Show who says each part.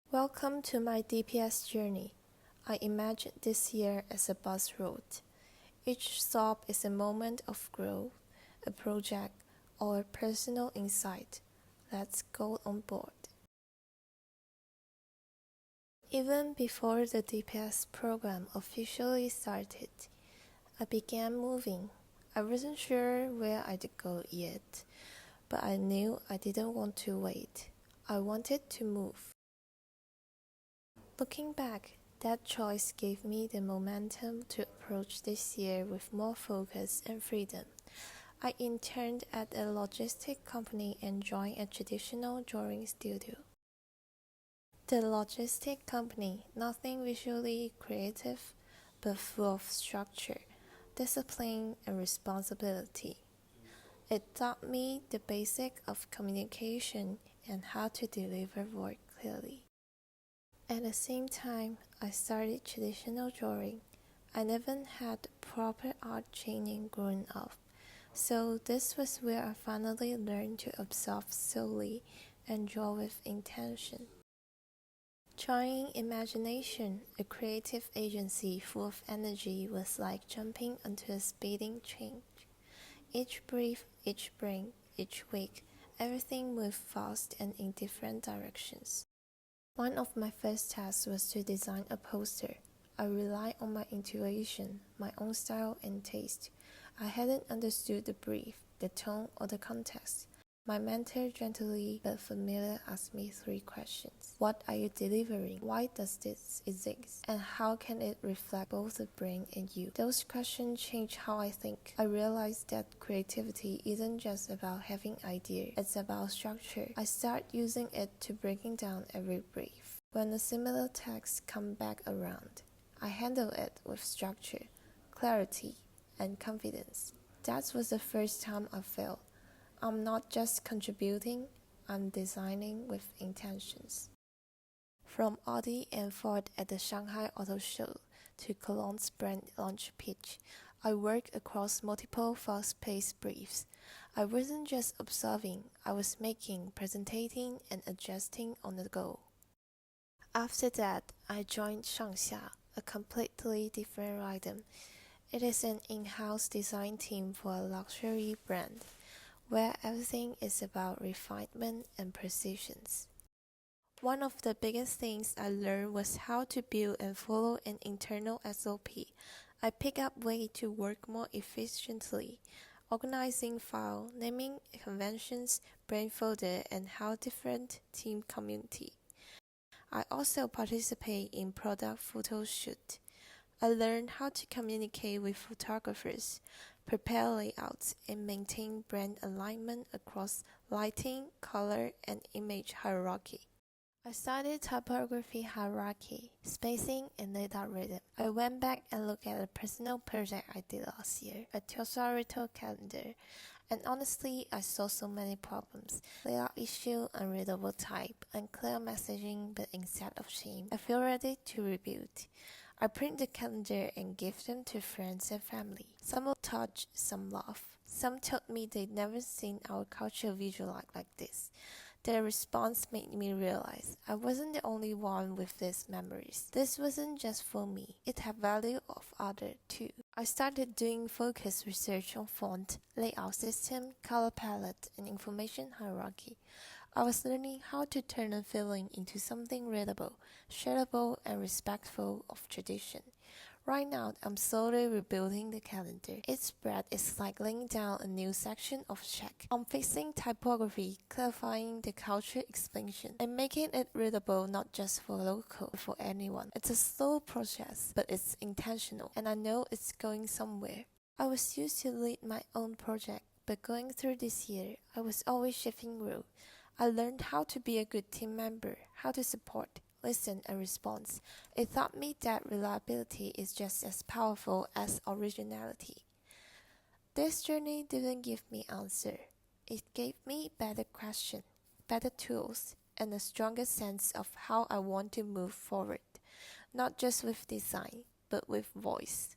Speaker 1: Welcome to my DPS journey. I imagine this year as a bus route. Each stop is a moment of growth, a project, or a personal insight. Let's go on board. Even before the DPS program officially started, I began moving. I wasn't sure where I'd go yet, but I knew I didn't want to wait. I wanted to move. Looking back, that choice gave me the momentum to approach this year with more focus and freedom. I interned at a logistics company and joined a traditional drawing studio. The logistics company, nothing visually creative, but full of structure, discipline, and responsibility. It taught me the basics of communication and how to deliver work clearly. At the same time, I started traditional drawing. I never had proper art training growing up, so this was where I finally learned to observe solely and draw with intention. Trying Imagination, a creative agency full of energy, was like jumping onto a speeding train. Each brief, each break, each week, everything moved fast and in different directions. One of my first tasks was to design a poster. I relied on my intuition, my own style and taste. I hadn't understood the brief, the tone, or the context. My mentor gently but familiarly asked me 3 questions. What are you delivering? Why does this exist? And how can it reflect both the brain and you? Those questions changed how I think. I realized that creativity isn't just about having ideas, it's about structure. I started using it to breaking down every brief. When a similar text comes back around, I handle it with structure, clarity, and confidence. That was the first time I felt I'm not just contributing, I'm designing with intentions. From Audi and Ford at the Shanghai Auto Show to Cologne's brand launch pitch, I worked across multiple fast-paced briefs. I wasn't just observing, I was making, presenting, and adjusting on the go. After that, I joined Shangxia, a completely different rhythm. It is an in-house design team for a luxury brand, where everything is about refinement and precision. One of the biggest things I learned was how to build and follow an internal SOP. I picked up ways to work more efficiently, organizing files, naming conventions, brand folder, and how different team community. I also participate in product photo shoot. I learned how to communicate with photographers, prepare layouts, and maintain brand alignment across lighting, color, and image hierarchy. I studied typography hierarchy, spacing, and layout rhythm. I went back and looked at a personal project I did last year, a thesaurical calendar, and honestly, I saw so many problems. Layout issue, unreadable type, unclear messaging, but instead of shame, I feel ready to rebuild. I print the calendar and give them to friends and family. Some will touch, some laugh. Some told me they'd never seen our culture visualized like this. Their response made me realize I wasn't the only one with these memories. This wasn't just for me, it had value of others too. I started doing focused research on font, layout system, color palette, and information hierarchy. I was learning how to turn a feeling into something readable, shareable, and respectful of tradition. Right now, I'm slowly rebuilding the calendar. Each spread is like laying down a new section of check. I'm fixing typography, clarifying the culture expansion, and making it readable not just for local, but for anyone. It's a slow process, but it's intentional, and I know it's going somewhere. I was used to lead my own project, but going through this year, I was always shifting roles. I learned how to be a good team member, how to support, listen, and respond. It taught me that reliability is just as powerful as originality. This journey didn't give me answer. It gave me better questions, better tools, and a stronger sense of how I want to move forward, not just with design, but with voice.